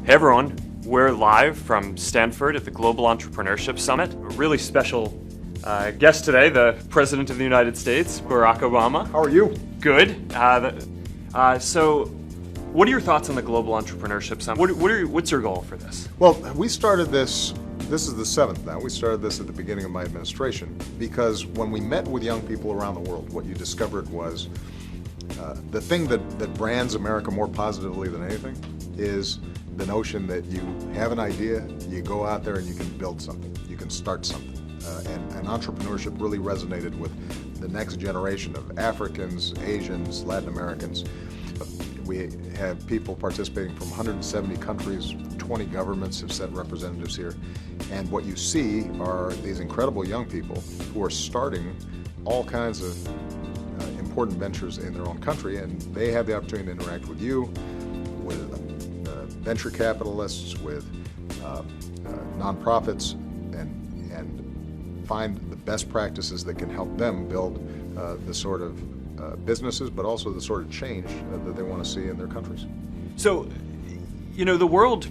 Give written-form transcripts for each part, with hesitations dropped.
Hey everyone, we're live from Stanford at the Global Entrepreneurship Summit. A really special guest today, the President of the United States, Barack Obama. How are you? Good. So what are your thoughts on the Global Entrepreneurship Summit? What's your goal for this? Well, we started this is the seventh now. We started this at the beginning of my administration because when we met with young people around the world, what you discovered was the thing that brands America more positively than anything is the notion that you have an idea, you go out there and you can build something, you can start something. And entrepreneurship really resonated with the next generation of Africans, Asians, Latin Americans. We have people participating from 170 countries, 20 governments have sent representatives here. And what you see are these incredible young people who are starting all kinds of important ventures in their own country, and they have the opportunity to interact with you, with venture capitalists, with nonprofits, and find the best practices that can help them build the sort of businesses, but also the sort of change that they want to see in their countries. So, the world,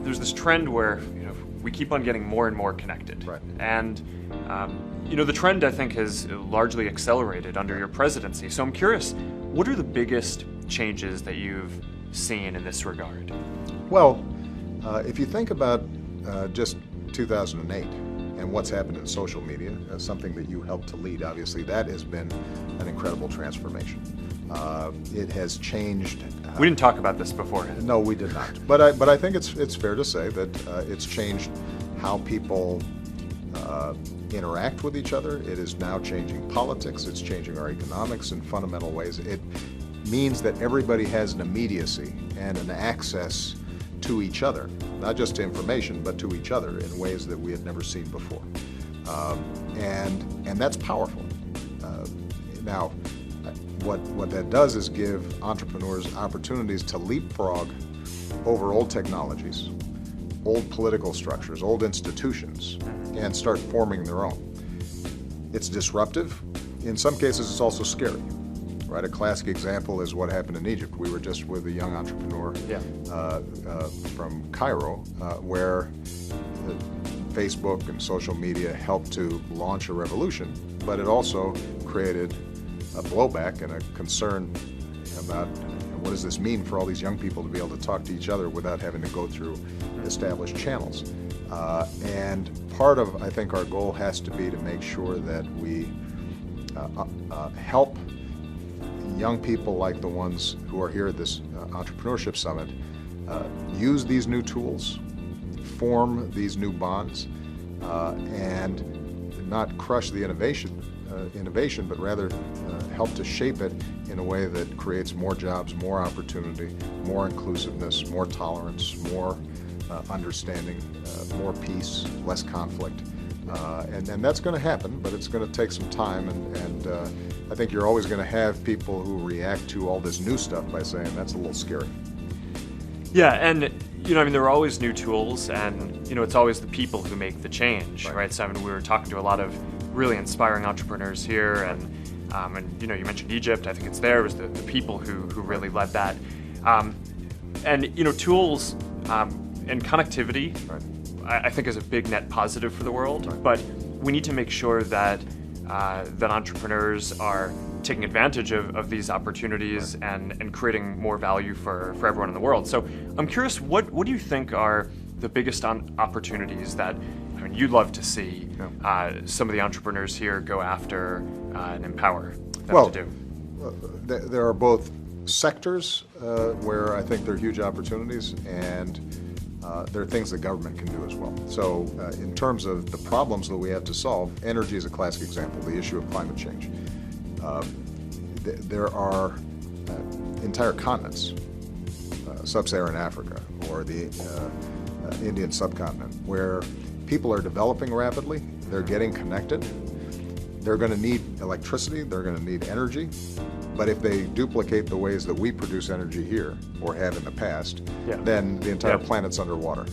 there's this trend where, we keep on getting more and more connected. Right. And, the trend, I think, has largely accelerated under your presidency. So I'm curious, what are the biggest changes that you've seen in this regard? Well, if you think about just 2008 and what's happened in social media, something that you helped to lead, obviously, that has been an incredible transformation. It has changed. We didn't talk about this before. No, we did not. But I think it's fair to say that it's changed how people interact with each other. It is now changing politics. It's changing our economics in fundamental ways. It means that everybody has an immediacy and an access to each other, not just to information, but to each other in ways that we had never seen before. And that's powerful. Now, what that does is give entrepreneurs opportunities to leapfrog over old technologies, old political structures, old institutions, and start forming their own. It's disruptive. In some cases, it's also scary. Right? A classic example is what happened in Egypt. We were just with a young entrepreneur from Cairo, where Facebook and social media helped to launch a revolution, but it also created a blowback and a concern about what does this mean for all these young people to be able to talk to each other without having to go through established channels. And part of, I think, our goal has to be to make sure that we help young people like the ones who are here at this Entrepreneurship Summit use these new tools, form these new bonds, and not crush the innovation, but rather help to shape it in a way that creates more jobs, more opportunity, more inclusiveness, more tolerance, more understanding, more peace, less conflict. And that's going to happen, but it's going to take some time, and I think you're always going to have people who react to all this new stuff by saying that's a little scary. Yeah, and there are always new tools, and it's always the people who make the change, right? So we were talking to a lot of really inspiring entrepreneurs here, and you mentioned Egypt. I think it's there. It was the people who really led that, and tools and connectivity. Right. I think is a big net positive for the world, but we need to make sure that that entrepreneurs are taking advantage of these opportunities and creating more value for everyone in the world. So I'm curious, what do you think are the biggest opportunities that you'd love to see some of the entrepreneurs here go after and empower them to do? There are both sectors where I think there are huge opportunities, and there are things that government can do as well. So in terms of the problems that we have to solve, energy is a classic example, the issue of climate change. There are entire continents, sub-Saharan Africa or the Indian subcontinent, where people are developing rapidly, they're getting connected, they're going to need electricity, they're going to need energy, but if they duplicate the ways that we produce energy here, or have in the past, then the entire planet's underwater.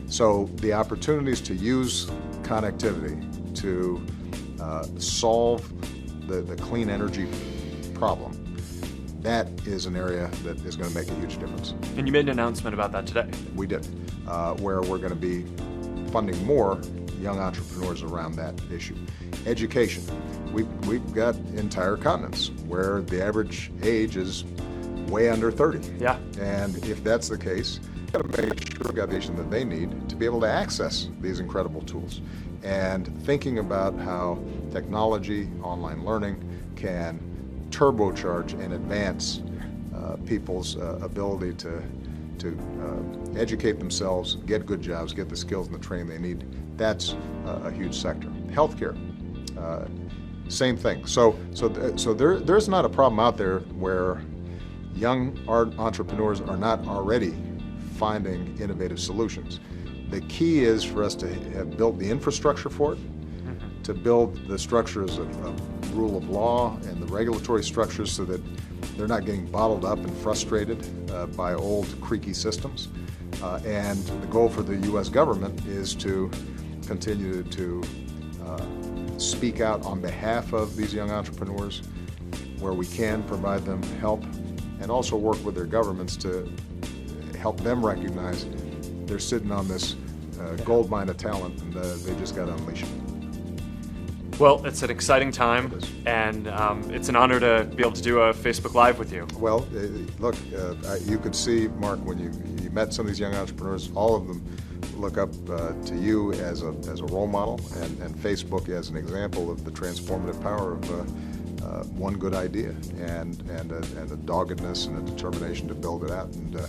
So the opportunities to use connectivity to solve the clean energy problem that is an area that is going to make a huge difference. And you made an announcement about that today. We did, where we're going to be funding more young entrepreneurs around that issue. Education. We've got entire continents where the average age is way under 30. Yeah. And if that's the case, we've got to make sure we've got the education that they need to be able to access these incredible tools. And thinking about how technology, online learning can turbocharge and advance people's ability to educate themselves, get good jobs, get the skills and the training they need. That's a huge sector. Healthcare, same thing. So there's not a problem out there where young entrepreneurs are not already finding innovative solutions. The key is for us to have built the infrastructure for it, to build the structures of rule of law and the regulatory structures so that they're not getting bottled up and frustrated by old creaky systems. And the goal for the U.S. government is to continue to speak out on behalf of these young entrepreneurs where we can provide them help, and also work with their governments to help them recognize they're sitting on this gold mine of talent, and they just got to unleash it. Well, it's an exciting time, and it's an honor to be able to do a Facebook Live with you. Well, look, you could see, Mark, when you met some of these young entrepreneurs, all of them look up to you as a role model, and Facebook as an example of the transformative power of one good idea and a doggedness and a determination to build it out. And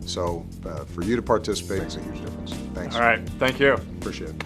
so for you to participate makes a huge difference. Thanks. All right. Thank you. Appreciate it.